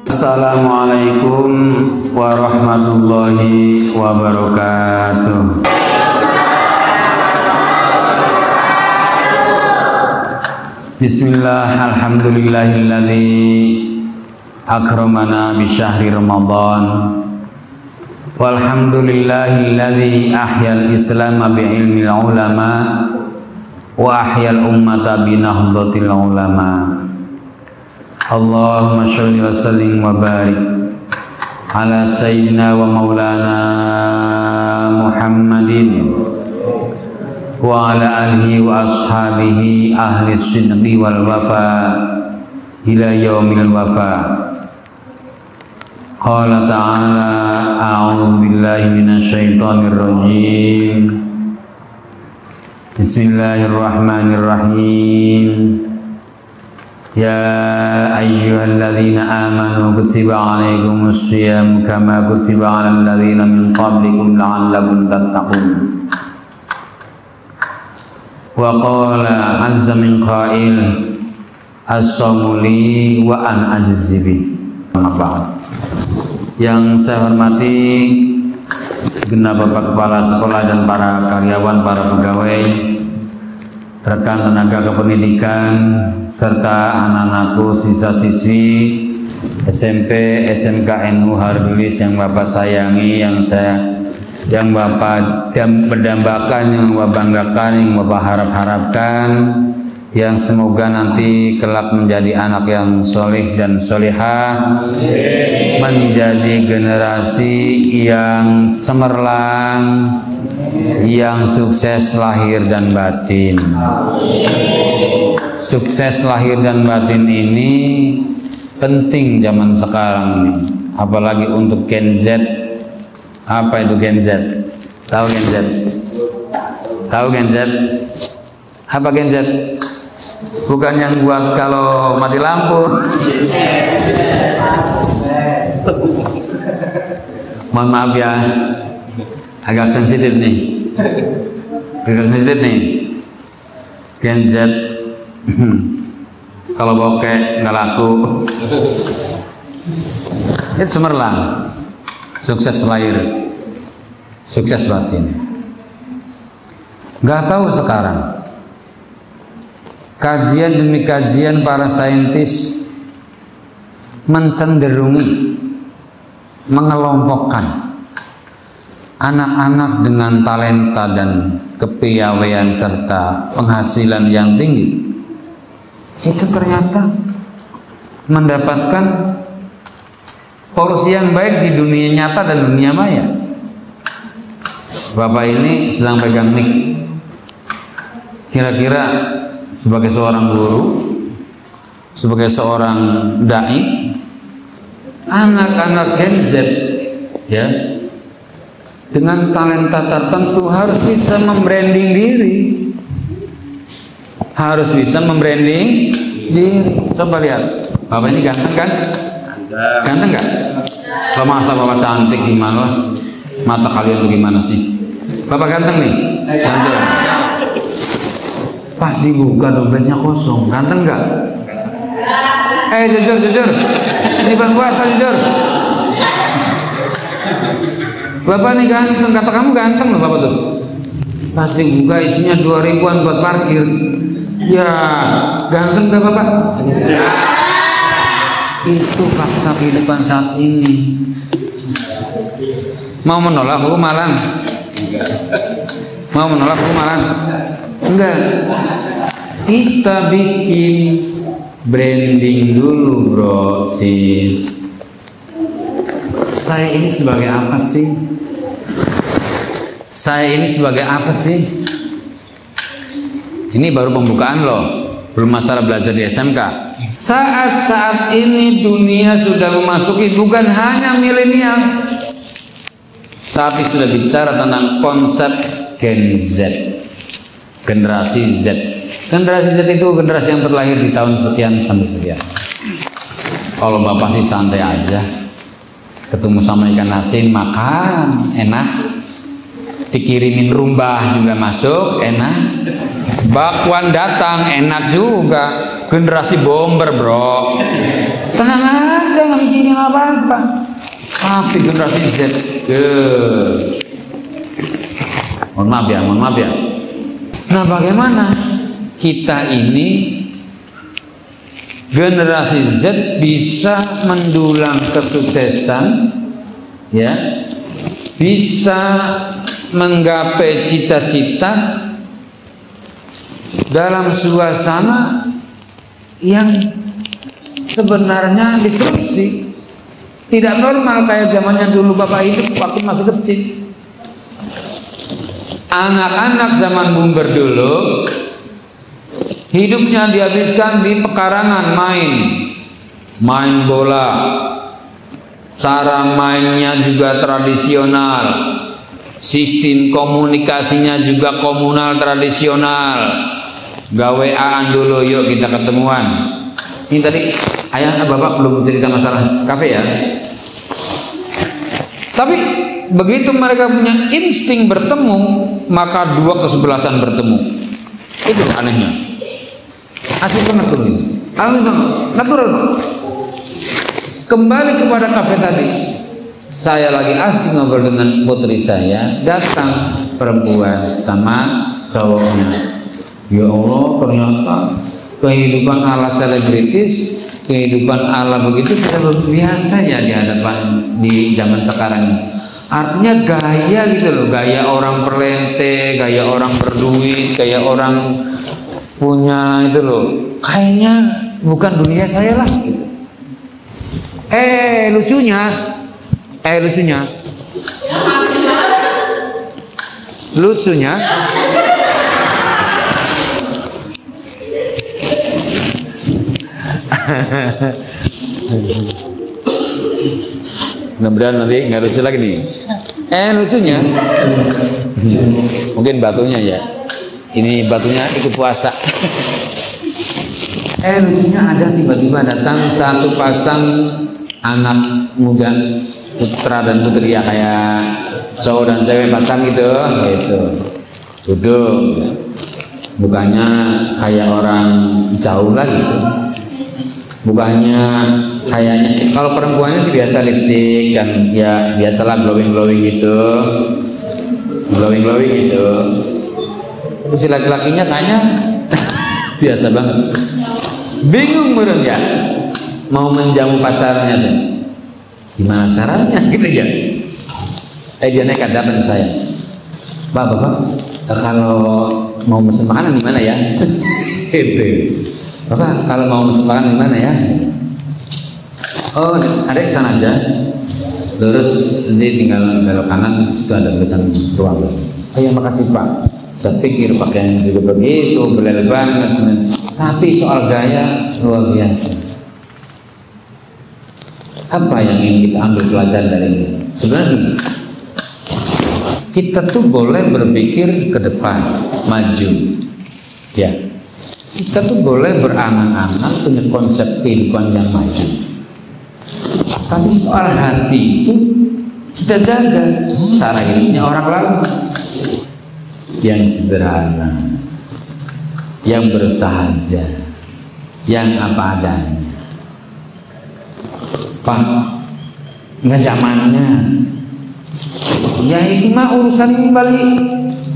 Assalamualaikum warahmatullahi wabarakatuh. Bismillah, alhamdulillahilladzi akramana bi syahri Ramadan. Walhamdulillahilladzi ahyal islam bi ilmil ulama wa ahyal ummata bi nahdlatil ulama. Allahumma sholli wa sallim wa barik ala sayyidina wa maulana Muhammadin wa ala alihi wa ashabihi ahli sidqi wal wafa ila yaumil wafa. Qala ta'ala a'udzu billahi minasy syaithanir rajim. Bismillahirrahmanirrahim. Ya ayyuhalladzina amanu kutiba 'alaikumus shiyam kama kutiba 'alal ladzina min qablikum la'allakum tattaqun. Wa qala 'azza min qail as-shawmu li wa an ajzi bi. Yang saya hormati genap Bapak Kepala Sekolah dan para karyawan, para pegawai, rekan tenaga kependidikan, serta anak-anakku siswa-siswi SMP, SMK NU Harbilis yang Bapak sayangi, yang Bapak berdambakan, yang Bapak banggakan, yang Bapak harap-harapkan, yang semoga nanti kelak menjadi anak yang soleh dan solehah, menjadi generasi yang cemerlang, yang sukses lahir dan batin. Sukses lahir dan batin ini penting zaman sekarang nih, apalagi untuk Gen Z. Apa itu Gen Z? Tahu Gen Z? Tahu Gen Z? Apa Gen Z? Bukan yang buat kalau mati lampu. Mohon maaf ya, agak sensitif nih. Gen Z kalau bokeh nggak laku. Itu cemerlang, sukses lahir, sukses batin. Nggak tahu sekarang, kajian demi kajian para saintis mencenderungi mengelompokkan anak-anak dengan talenta dan kepiawaian serta penghasilan yang tinggi itu ternyata mendapatkan porsi yang baik di dunia nyata dan dunia maya. Bapak ini sedang pegang mic. Kira-kira sebagai seorang guru, sebagai seorang dai, anak-anak Gen Z ya, dengan talenta tertentu harus bisa membranding diri, harus bisa membranding diri. Coba lihat, Bapak ini ganteng kan? Ganteng nggak? Kalau masa Bapak cantik gimana? Mata kalian tuh gimana sih? Bapak ganteng nih, ganteng. Pas dibuka dompetnya kosong, ganteng nggak? Jujur, ini bulan puasa, jujur. Bapak nih ganteng, kata kamu ganteng loh Bapak tuh. Pas dibuka isinya 2.000-an buat parkir. Ya, ganteng gak Bapak? Ya. Itu fakta kehidupan saat ini. Mau menolak hukuman? Mau menolak hukuman? Enggak. Kita bikin branding dulu bro, sis. Saya ini sebagai apa sih? Saya ini sebagai apa sih? Ini baru pembukaan loh, belum masalah belajar di SMK. Saat ini dunia sudah memasuki bukan hanya milenial, tapi sudah bicara tentang konsep Gen Z, generasi Z. Generasi Z itu generasi yang terlahir di tahun sekian sampai sekian. Kalau Bapak sih santai aja, ketemu sama ikan asin makan enak, dikirimin rumbah juga masuk enak, bakwan datang enak juga. Generasi bomber bro, tenang aja nggak ini apa-apa. Tapi generasi Z, mohon maaf ya. Nah, bagaimana kita ini generasi Z bisa mendulang kesuksesan, ya, bisa menggapai cita-cita dalam suasana yang sebenarnya disrupsi, tidak normal kayak zamannya dulu Bapak hidup waktu masih kecil. Anak-anak zaman bumber dulu hidupnya dihabiskan di pekarangan, main bola. Cara mainnya juga tradisional, sistem komunikasinya juga komunal tradisional. Gaweaan dulu, yuk kita ketemuan. Ini tadi ayah bapak belum cerita masalah kafe ya. Tapi begitu mereka punya insting bertemu, maka dua kesebelasan bertemu. Itu anehnya. Asik banget tuh ini. Alami banget, natural. Kembali kepada kafe tadi. Saya lagi asik ngobrol dengan putri saya, datang perempuan sama cowoknya. Ya Allah, ternyata kehidupan ala selebritis, kehidupan ala begitu sudah biasa ya di hadapan di zaman sekarang. Artinya gaya gitu loh, gaya orang perlente, gaya orang berduit, gaya orang punya itu loh. Kayaknya bukan dunia saya lah gitu. Lucunya mudah-mudahan nanti nggak lucu lagi nih. Lucunya mungkin batunya ya, ini batunya ikut puasa. Lucunya ada tiba-tiba datang satu pasang anak muda, putra dan putri ya, kayak cowok dan cewek pasang gitu, duduk, bukannya kayak orang jauh lah gitu. Bukannya kayaknya, kalau perempuannya sih biasa lipstick dan ya biasalah glowing gitu. Terus si laki-lakinya kayaknya biasa banget. Bingung meren ya, mau menjamu pacarnya tuh. Gimana caranya gitu ya? Dia nekat datang saya. Bapak, kalau mau pesen makanan gimana ya? Bapak, kalau mau pesen makanan gimana ya? Oh, ada ke sana aja. Lurus nanti tinggal belok kanan, itu ada tulisan ruang. Oh ya, makasih Pak. Saya pikir pakaian juga begitu, belel banget. Tapi soal gaya luar biasa. Apa yang ingin kita ambil pelajaran dari ini? Sebenarnya kita tuh boleh berpikir ke depan, maju, ya. Kita tuh boleh berangan-angan punya konsep kehidupan yang maju. Tapi soal hati itu kita jaga cara hidupnya orang lain yang sederhana, yang bersahaja, yang apa adanya. Pak, nggak zamannya. Ya itu mah urusan kembali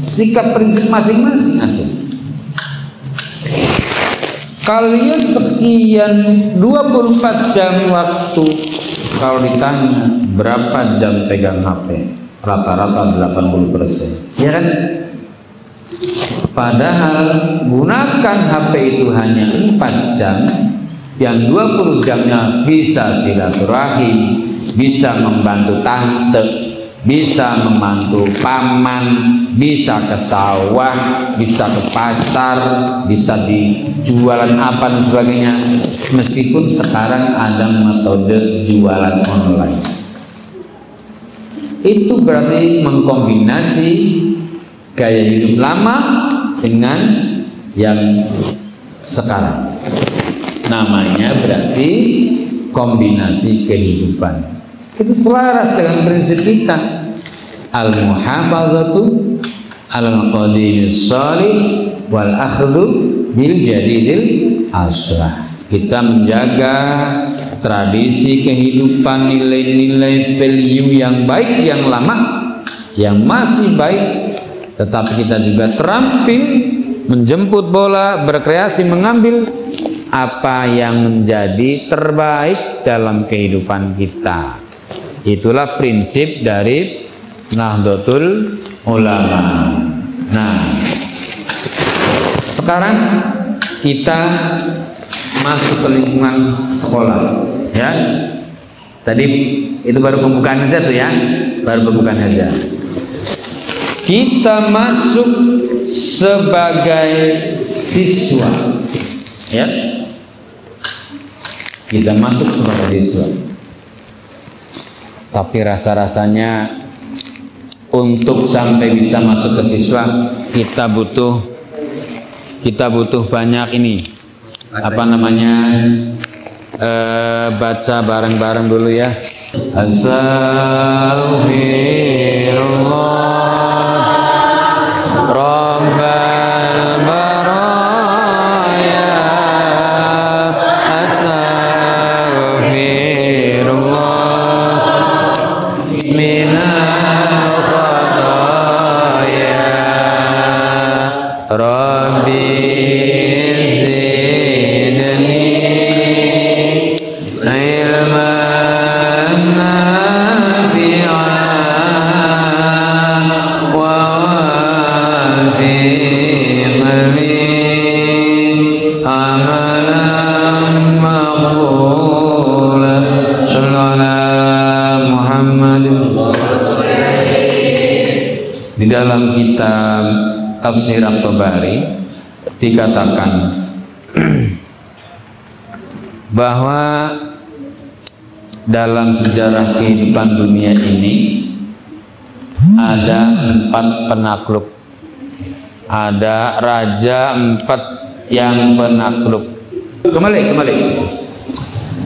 sikap prinsip masing-masing aja. Kalian sekian 24 jam waktu, kalau ditanya berapa jam pegang HP, rata-rata 80%, ya kan? Padahal gunakan HP itu hanya 4 jam, yang 20 jamnya bisa silaturahim, bisa membantu tante, bisa membantu paman, bisa ke sawah, bisa ke pasar, bisa dijualan apa dan sebagainya. Meskipun sekarang ada metode jualan online, itu berarti mengkombinasi gaya hidup lama dengan yang sekarang. Namanya berarti kombinasi kehidupan. Itu selaras dengan prinsip kita, al-muhafazatu al-qadimis shalih wal akhdhu bil jadidil aslah. Kita menjaga tradisi kehidupan, nilai-nilai value yang baik, yang lama, yang masih baik, tetapi kita juga terampil menjemput bola, berkreasi, mengambil apa yang menjadi terbaik dalam kehidupan kita. Itulah prinsip dari Nahdlatul Ulama. Nah, sekarang kita masuk ke lingkungan sekolah, ya. Tadi itu baru pembukaan saja tuh ya, baru pembukaan saja. Kita masuk sebagai siswa, ya. Kita masuk sebagai siswa. Tapi rasa-rasanya untuk sampai bisa masuk ke siswa kita butuh banyak ini. Apa namanya? Baca bareng-bareng dulu ya. Astaghfirullah Rabbal baraya, astaghfirullah minal khataya, Rabbi Di dalam kitab Tafsir At-Tabari dikatakan bahwa dalam sejarah kehidupan dunia ini ada 4 penakluk, ada raja 4 yang penakluk. Kembali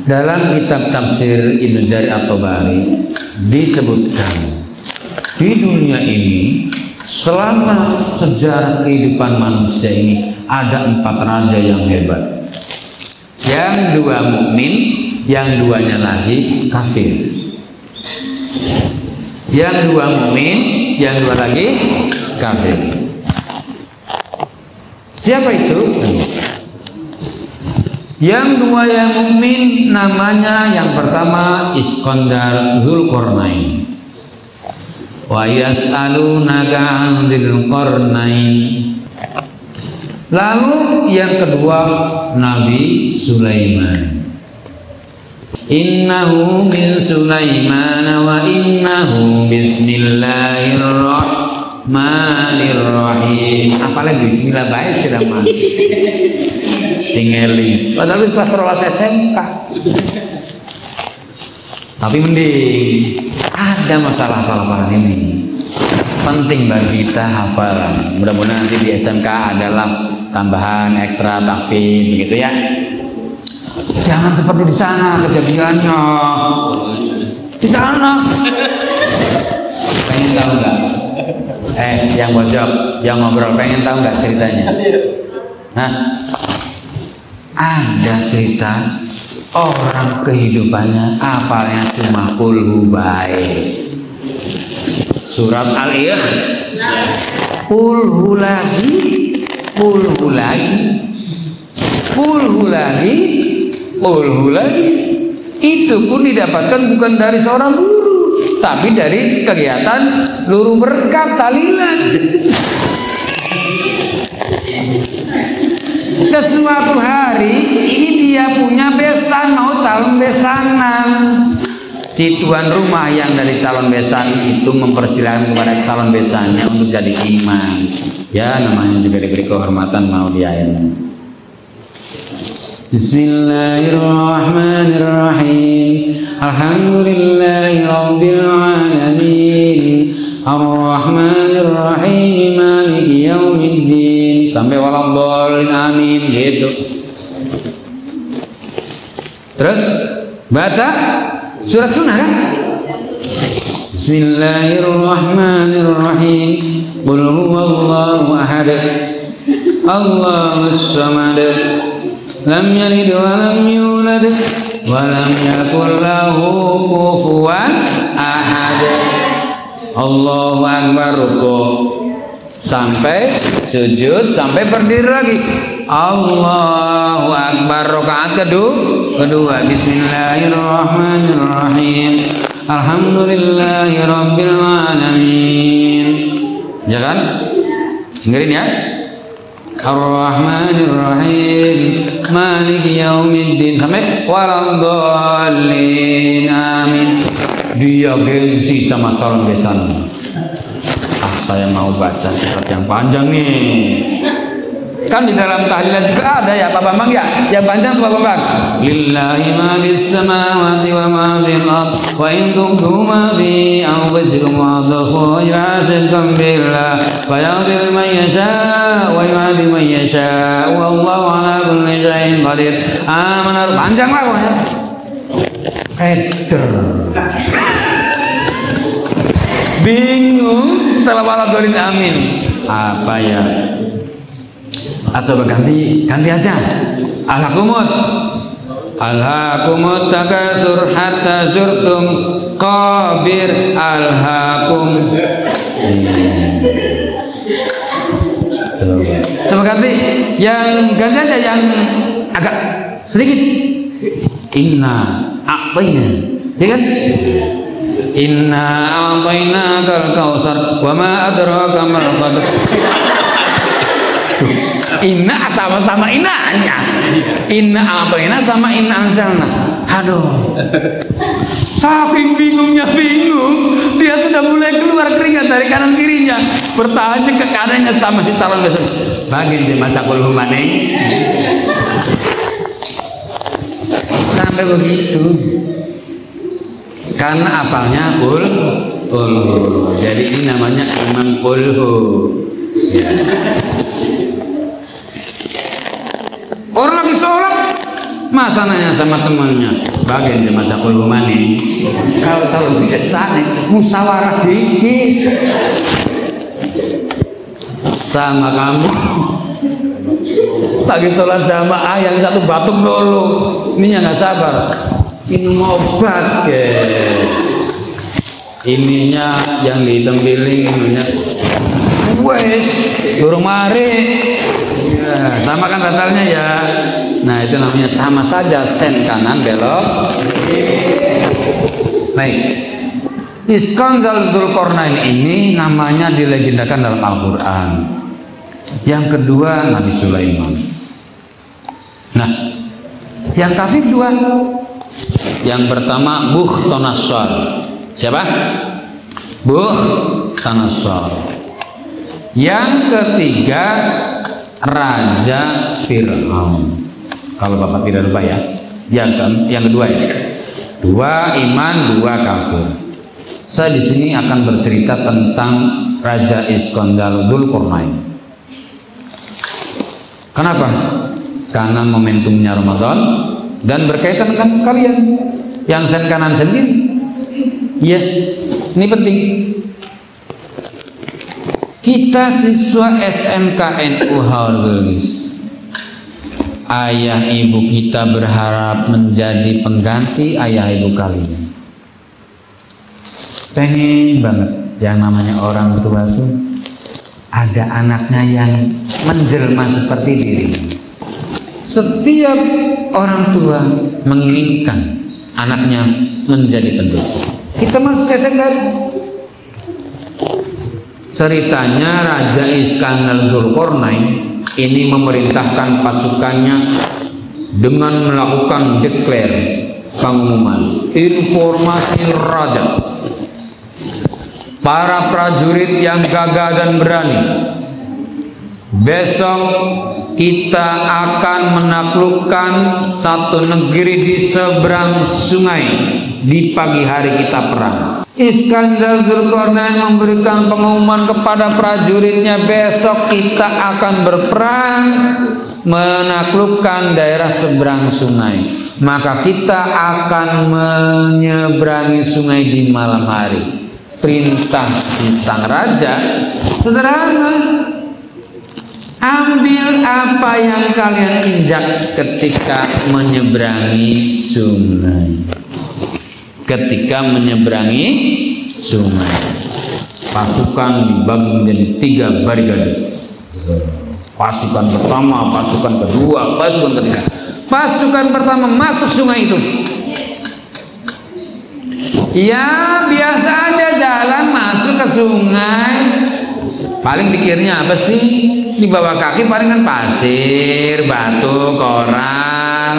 dalam kitab Tafsir Ibnu Jarir At-Tabari disebutkan di dunia ini selama sejarah kehidupan manusia ini ada 4 raja yang hebat, yang 2 mukmin, yang 2-nya lagi kafir. Yang 2 mukmin, yang 2 lagi kafir. Siapa itu? Yang 2 yang mukmin namanya yang pertama Iskandar Dzulqarnain. Wa yas'alunaka 'anil qarnain. Lalu yang kedua Nabi Sulaiman. Innahu min Sulaiman wa innahu bismillahirrahmanirrahim. Apalagi bismillah baik sudah mah. Tinggali. Padahal kelas 13 SMK. Tapi mending ada masalah ini penting bagi kita hafalan. Mudah-mudahan nanti di SMK adalah tambahan ekstra tahfidz begitu ya. Jangan seperti di sana kejadiannya. Di sana. Pengen tahu nggak? Yang bojok, yang ngobrol pengen tahu nggak ceritanya? Hah? Ada cerita orang kehidupannya apalnya cuma kulhu baik. Surat Al-Ikhlas. Kulhu lagi, kulhu lagi, kulhu lagi, kulhu lagi. Itu pun didapatkan bukan dari seorang guru, tapi dari kegiatan luru berkat tahlilan. Ke suatu hari ini dia punya besan, mau calon besanan. Si tuan rumah yang dari calon besan itu mempersilahkan kepada calon besannya untuk jadi imam. Ya namanya juga diberi kehormatan mau diayain. Bismillahirrahmanirrahim. Alhamdulillahirabbil alamin. Ar-Rahmanir-Rahim. Maliki yaumiddin. Sampai waladhdallin amin gitu. Terus baca surat sunnah kan? Bismillahirrahmanirrahim. Qul huwallahu ahad. Allahus samad. Lam yalid wa lam yulad wa lam yakul lahu kufuwan ahad. Allahu akbar, rukuk sampai sujud sampai berdiri lagi. Allahu akbar, rakaat kedua. Bismillahirrahmanirrahim. Alhamdulillahirabbil alamin. Ya kan? Dengerin ya. Ar-Rahmanir-Rahim, Maliki Yaumiddin sampai waladhdallin, amin. Dia gengsi sama calon besan. Saya mau baca surat yang panjang nih. Kan di dalam tahlilan juga ada ya Pak Bambang ya, yang panjang Pak Bambang. Lillahi ma fis samawati wa ma fil ard wa in tubdu ma fi anfusikum wa tadkhulu ya'azikum billah wa yaghfir man yasha wa yu'adhibu man yasha wallahu ala kulli syai'in qadir. Aman, panjang lah pokoknya. Bingung setelah waladhdallin, amin. Apa ya? Atau ganti aja. Alhaakumut takasur hatta zurtum qabir alhaakum. Coba ganti aja yang agak sedikit. Inna a'tayna, ya kan? Inna a'tainakal kautsar wa ma adraka mal qadar. Inna sama-sama inanya. Inna a'tayna sama inna anzalna. Aduh. Saking bingung, dia sudah mulai keluar keringat dari kanan kirinya. Bertanya ke kanannya sama si calon besan. Bagi di mata kul humane. Sampai begitu. Karena apalnya ulhu. Jadi ini namanya imam ulhu. Ya. Orang lagi sholat, masa nanya sama temannya, bagian di mata kulumani. Kalau selalu tidak sana, musyawarah dikit sama kamu. Lagi sholat jamaah yang satu batuk dulu, ininya nggak sabar, minum obat ke. Ininya yang ditempiling, ininya wes, durung mari. Ya, sama kan batalnya ya. Nah itu namanya sama saja, sen kanan belok. Baik, Iskandar Dzulqarnain ini namanya dilegendakan dalam Al-Quran. Yang kedua Nabi Sulaiman. Nah, yang kafir dua. Yang pertama Bukhtanasar. Siapa? Bukhtanasar. Yang ketiga Raja Fir'aun. Kalau Bapak tidak lupa ya. Yang kedua ya. Dua iman, dua kafir. Saya di sini akan bercerita tentang Raja Iskandar Dzulqarnain. Kenapa? Karena momentumnya Ramadan dan berkaitan dengan kalian yang sen kanan sendiri. Iya, ini penting. Kita siswa SMKNU Hargelis, ayah ibu kita berharap menjadi pengganti ayah ibu kalian. Pengen banget yang namanya orang tua tuh ada anaknya yang menjelma seperti dirinya. Setiap orang tua menginginkan anaknya menjadi pendosa. Kita masuk SMK. Ceritanya Raja Iskandar Dzulqarnain ini memerintahkan pasukannya dengan melakukan declare, pengumuman, informasi raja. Para prajurit yang gagah dan berani, besok kita akan menaklukkan satu negeri di seberang sungai. Di pagi hari kita perang. Iskandar Dzulqarnain memberikan pengumuman kepada prajuritnya, besok kita akan berperang menaklukkan daerah seberang sungai. Maka kita akan menyeberangi sungai di malam hari. Perintah si sang raja sederhana. ambil apa yang kalian injak ketika menyeberangi sungai. Ketika menyeberangi sungai, pasukan dibagi menjadi 3 barikade. Pasukan pertama, pasukan kedua, pasukan ketiga. Pasukan pertama masuk sungai itu. Ya biasa aja jalan masuk ke sungai. Paling pikirnya apa sih? Di bawah kaki paling kan pasir, batu, koral,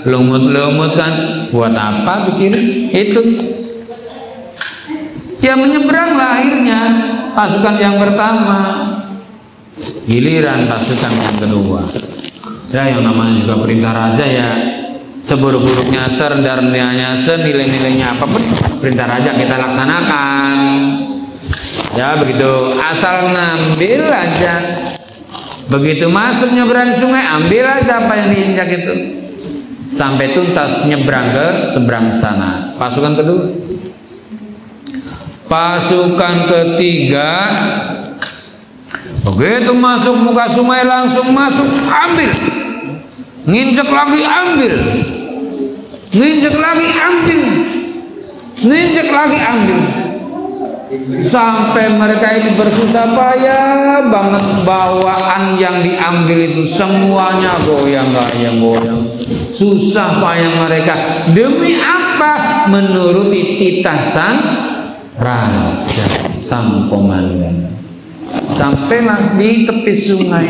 lumut-lumut kan. Buat apa pikir itu? Ya menyeberanglah akhirnya pasukan yang pertama. Giliran pasukan yang kedua. Ya yang namanya juga perintah raja ya. Seburuk-buruknya, serendah-rendahnya, senilai-nilainya apapun, perintah raja kita laksanakan. Ya begitu, asal ngambil aja. Begitu masuk nyebrang sungai, ambil aja apa yang diinjak itu. Sampai tuntas nyebrang ke seberang sana. Pasukan kedua. Pasukan ketiga, begitu masuk muka sungai langsung masuk, ambil. Nginjek lagi ambil. Nginjek lagi ambil. Nginjek lagi ambil. Sampai mereka ini bersusah payah banget, bawaan yang diambil itu semuanya goyang-goyang. Susah payah mereka. Demi apa? Menuruti titah sang raja, sang komandan. Sampailah di tepi sungai.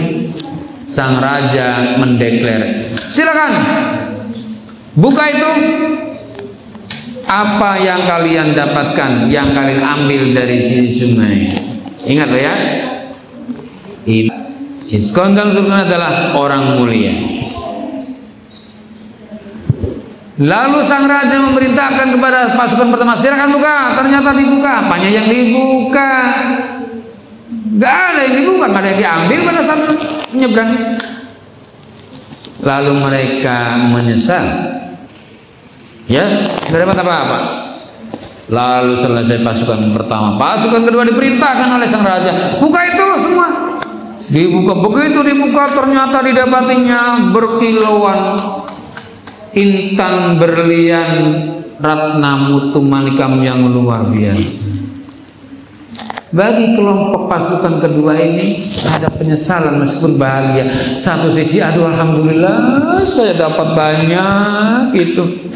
Sang raja mendeklar, silakan buka itu. Apa yang kalian dapatkan, yang kalian ambil dari sisi sungai. Ingat loh ya, Iskandar adalah orang mulia. Lalu sang raja memerintahkan kepada pasukan pertama, silakan buka. Ternyata dibuka. Apanya yang dibuka? Gak ada yang dibuka, gak ada yang diambil pada saat menyeberang. Lalu mereka menyesal. Ya, gak dapat apa-apa. Lalu selesai pasukan pertama, pasukan kedua diperintahkan oleh sang raja, buka itu semua. Dibuka, begitu dibuka ternyata didapatinya berkilauan intan berlian ratna mutu manikam yang luar biasa. Bagi kelompok pasukan kedua ini ada penyesalan meskipun bahagia. Satu sisi, aduh alhamdulillah saya dapat banyak itu.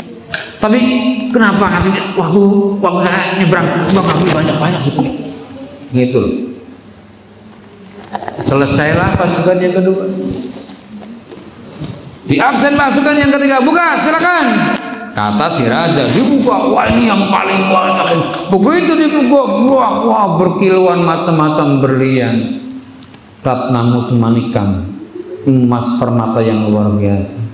Tapi kenapa hatinya waktu saya nyebrang bang ambil banyak gitu. Gitu loh. Selesailah pasukan yang kedua. Di absen pasukan yang ketiga, buka silakan. Kata si raja, dibuka, wah ini yang paling banyak. Begitu dibuka, wah berkilauan macam-macam berlian, ratna mutu manikam, emas permata yang luar biasa.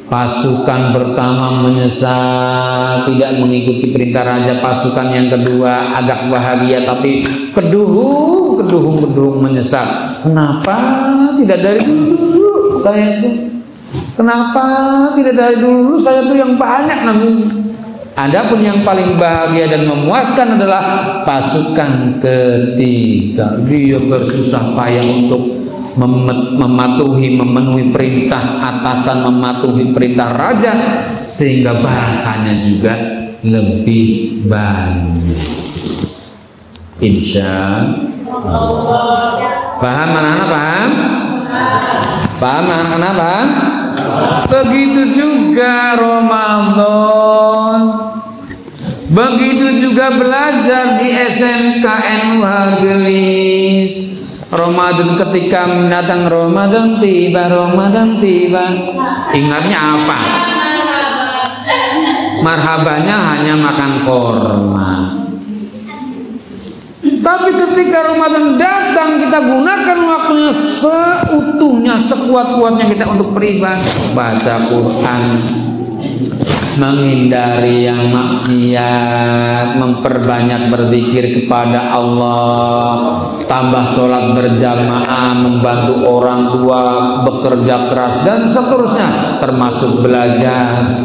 Pasukan pertama menyesal, tidak mengikuti perintah raja. Pasukan yang kedua agak bahagia, tapi kedung menyesal. Kenapa tidak dari dulu saya tuh? Kenapa tidak dari dulu saya tuh yang banyak namanya? Adapun yang paling bahagia dan memuaskan adalah pasukan ketiga. Dia bersusah payah untuk memenuhi perintah atasan, mematuhi perintah raja, sehingga bahasanya juga lebih banyak. Insya Allah. Paham anak-anak? Paham? Paham anak-anak? Paham? Begitu juga Ramadan, begitu juga belajar di SMKN Gelis. Ramadan ketika mendatang, Ramadan tiba. Ingatnya apa? Marhabanya hanya makan korma. Tapi ketika Ramadan datang, kita gunakan waktunya seutuhnya, sekuat-kuatnya kita untuk beribadah, baca Quran, menghindari yang maksiat, memperbanyak berzikir kepada Allah, tambah sholat berjamaah, membantu orang tua, bekerja keras dan seterusnya, termasuk belajar.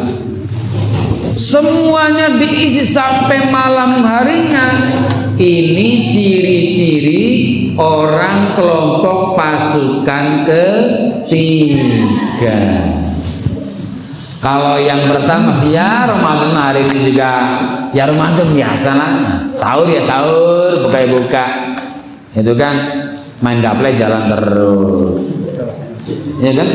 Semuanya diisi sampai malam harinya. Ini ciri-ciri ciri orang kelompok pasukan ketiga. Kalau yang pertama sih ya Ramadan hari ini juga ya Ramadan biasa lah, sahur ya sahur, buka ya buka, itu kan main gaple jalan terus, ya kan?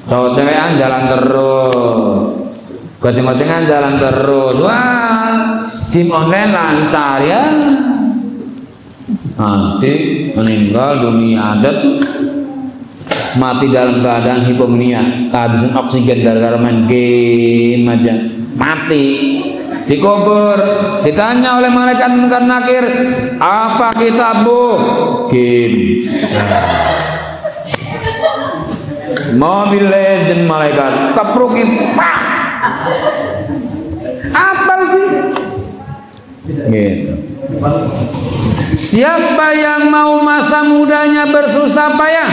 Cowok cewekan jalan terus, goceng-gocengan jalan terus, wah sim online lancar ya. Nanti meninggal dunia adat, mati dalam keadaan hipomnia, kehabisan oksigen gara-gara main game aja, mati, dikubur, ditanya oleh malaikat munkar nakir, apa kitabmu? Game. Mobile Legend, malaikat keprukin, pak, apa sih? Gitu. Siapa yang mau masa mudanya bersusah payah?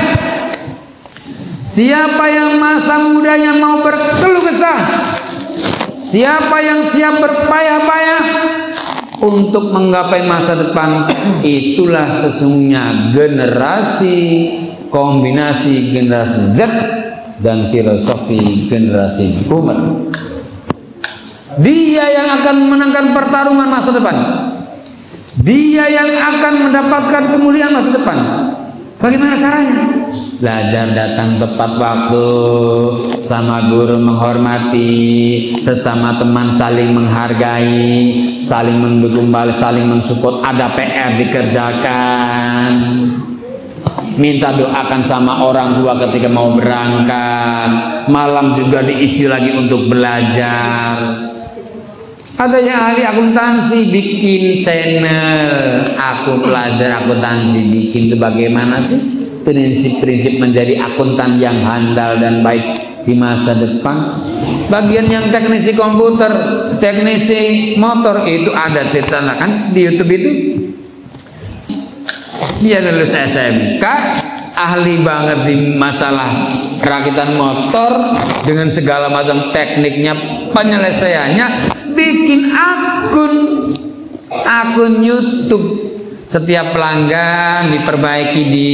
Siapa yang masa mudanya mau berkeluh kesah? Siapa yang siap berpayah-payah untuk menggapai masa depan? Itulah sesungguhnya generasi kombinasi generasi Z dan filosofi generasi Boomer. Dia yang akan menangkan pertarungan masa depan. Dia yang akan mendapatkan kemuliaan masa depan. Bagaimana caranya? Belajar datang tepat waktu, sama guru menghormati, sesama teman saling menghargai, saling mendukung, saling mensupport. Ada PR dikerjakan. Minta doakan sama orang tua ketika mau berangkat. Malam juga diisi lagi untuk belajar. Ada yang ahli akuntansi bikin channel aku pelajar akuntansi, bikin itu bagaimana sih prinsip-prinsip menjadi akuntan yang handal dan baik di masa depan. Bagian yang teknisi komputer, teknisi motor itu ada cerita kan di YouTube itu. Dia lulus SMK, ahli banget di masalah perakitan motor dengan segala macam tekniknya, penyelesaiannya, bikin akun YouTube. Setiap pelanggan diperbaiki, di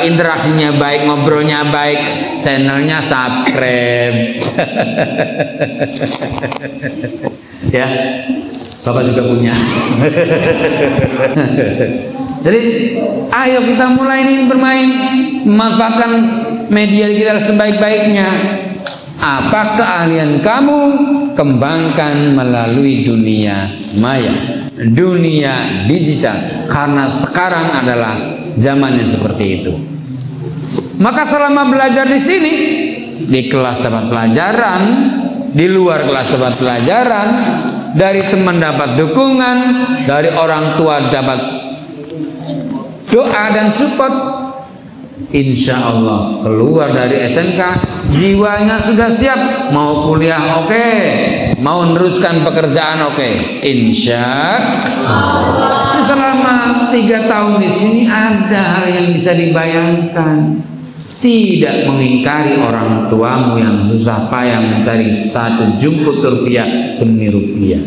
interaksinya baik, ngobrolnya baik, channelnya subscribe. Ya, Bapak juga punya. Jadi ayo kita mulai ini bermain, memanfaatkan media kita sebaik-baiknya. Apa keahlian kamu, kembangkan melalui dunia maya, dunia digital, karena sekarang adalah zaman yang seperti itu. Maka selama belajar di sini, di kelas tempat pelajaran, di luar kelas tempat pelajaran, dari teman dapat dukungan, dari orang tua dapat doa dan support, insya Allah keluar dari SMK jiwanya sudah siap, mau kuliah oke, mau meneruskan pekerjaan oke. Insya Allah selama 3 tahun di sini ada hal yang bisa dibayangkan. Tidak mengingkari orang tuamu yang susah payah mencari 1 jumput rupiah demi rupiah.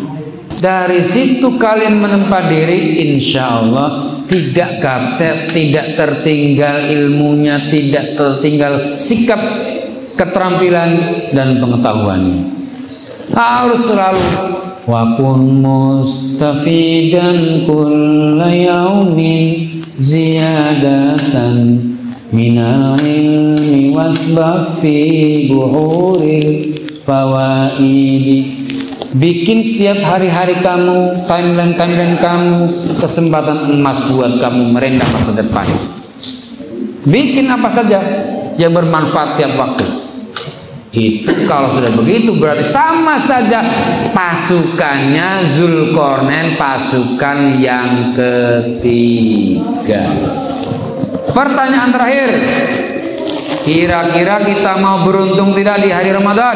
Dari situ kalian menempa diri, insya Allah tidak gaptek, tidak tertinggal ilmunya, tidak tertinggal sikap, keterampilan dan pengetahuannya. Harus selalu wa kun mustafidan kulla yaumin ziyadatan minal ilmi wasbah fi buhuril fawaidi. Bikin setiap hari-hari kamu, timeline kamu, kesempatan emas buat kamu merendam masa depan. Bikin apa saja yang bermanfaat tiap waktu. Itu kalau sudah begitu berarti sama saja pasukannya Zulkarnain, pasukan yang ketiga. Pertanyaan terakhir, kira-kira kita mau beruntung tidak di hari Ramadan?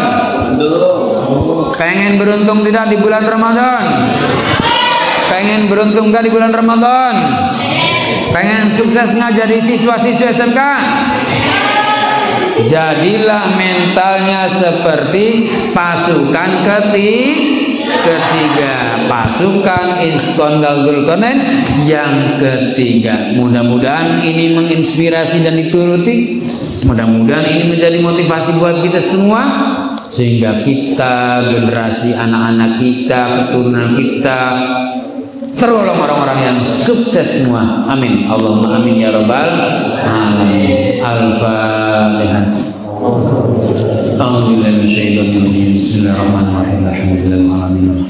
Pengen beruntung tidak di bulan Ramadan? Pengen beruntung nggak di bulan Ramadan? Pengen sukses nggak jadi siswa-siswa SMK? Jadilah mentalnya seperti pasukan ketiga. ketiga pasukan Iskandar Dzulkarnain, yang ketiga. Mudah-mudahan ini menginspirasi dan dituruti. Mudah-mudahan ini menjadi motivasi buat kita semua, sehingga kita, generasi anak-anak kita, keturunan kita tergolong orang-orang yang sukses semua. Amin. Allahumma amin ya rabbal alamin. Al-Fatihah. A'udzubillahi minasyaitonir rajim. Bismillahirrahmanirrahim. Alhamdulillahil alamin.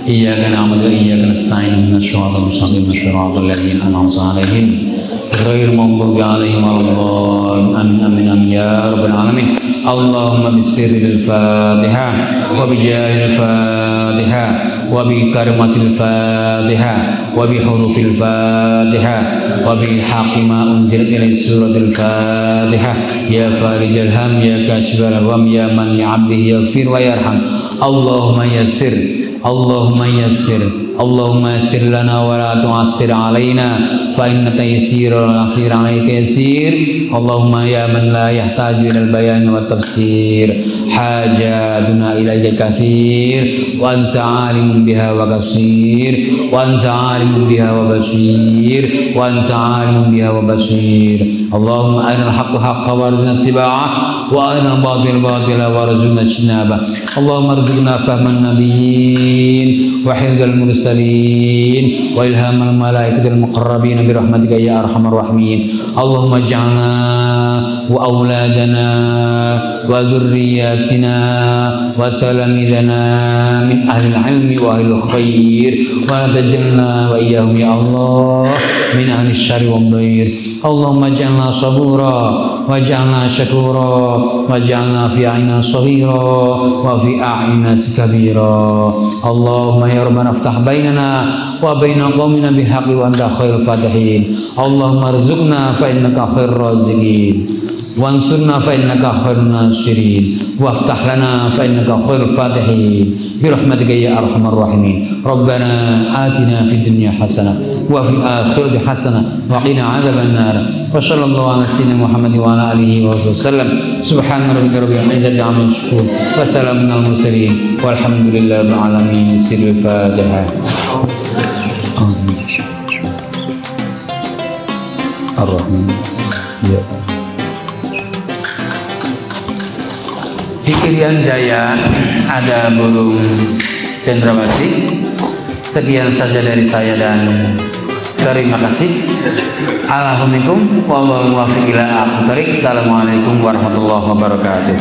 Iyyaka na'budu wa iyyaka nasta'in. Ihdinas siratal mustaqim. Shiratal ladzina an'amta 'alaihim ghairil maghdubi 'alaihim waladdallin. Amin amin amin ya rabbal alamin. Allahumma bisirril Fatihah wa bijahil Fatihah wa bi karimatil Fatihah wa bi hurufil Fatihah wa bi haqqi ma unzilat ilaihi suratul Fatihah ya farijal ham ya kashifal gham ya man li 'abdihi yaghfir wa yarham. Allahumma yassir, Allahumma yassir, Allahumma yassir lana wa la tu'assir alaina fa inna taysira al-'asir 'alaika yasir. Allahumma ya man la yahtaju ila al-bayan wa tafsir hajatuna ilaika kathir wa anta 'alimun biha wa kasir wa anta 'alimun biha wa basir wa anta 'alimun biha wa basir. Allahumma arina al-haqqa haqqan warzuqna ittiba'ah wa arina al-batila batila warzuqna ijtinabah. Allahumma arzuqna fahman nabiyyin wa hifdzal mursalin wa ilhamal malaikatil muqarrabin bi rahmatika ya arhamar rahimin. Allahumma ij'alna wa auladana wa dzurriyyatina wa talamidana min ahli ilmi wa ahli khair wa taj'alna wa iyyahum ya Allah min ahli syarri wa dhair. Allahumma ij'alna sabura wa ij'alna syakura wa ij'alna fi a'yina saghira wa fi a'yina kabira. Allahumma ya rabbana iftah bainana wa baina qaumina bihaqqi wa anta khairul fatihin. Allahumma arzuqna fa innaka khairur raziqin wansurna fa innaka khairun nasirin waftah lana fa innaka khairul fatihin bi rahmatika ya arhamar rahimin. Rabbana atina fid dunya hasanah wa fil akhirati hasanah wa qina adzaban nar. Wa sallallahu ala sayyidina Muhammad wa ala alihi wa sallam. Subhana rabbika rabbil izzati amma yasifun wa salamun alal mursalin walhamdulillahi rabbil alamin. Sirrul Fatihah. Ar-Rahman ya. Di Irian Jaya ada burung cendrawasih. Sekian saja dari saya dan terima kasih. Alhamdulillah wallahu muwaffiq ila aqwamit thoriq. Assalamualaikum warahmatullahi wabarakatuh.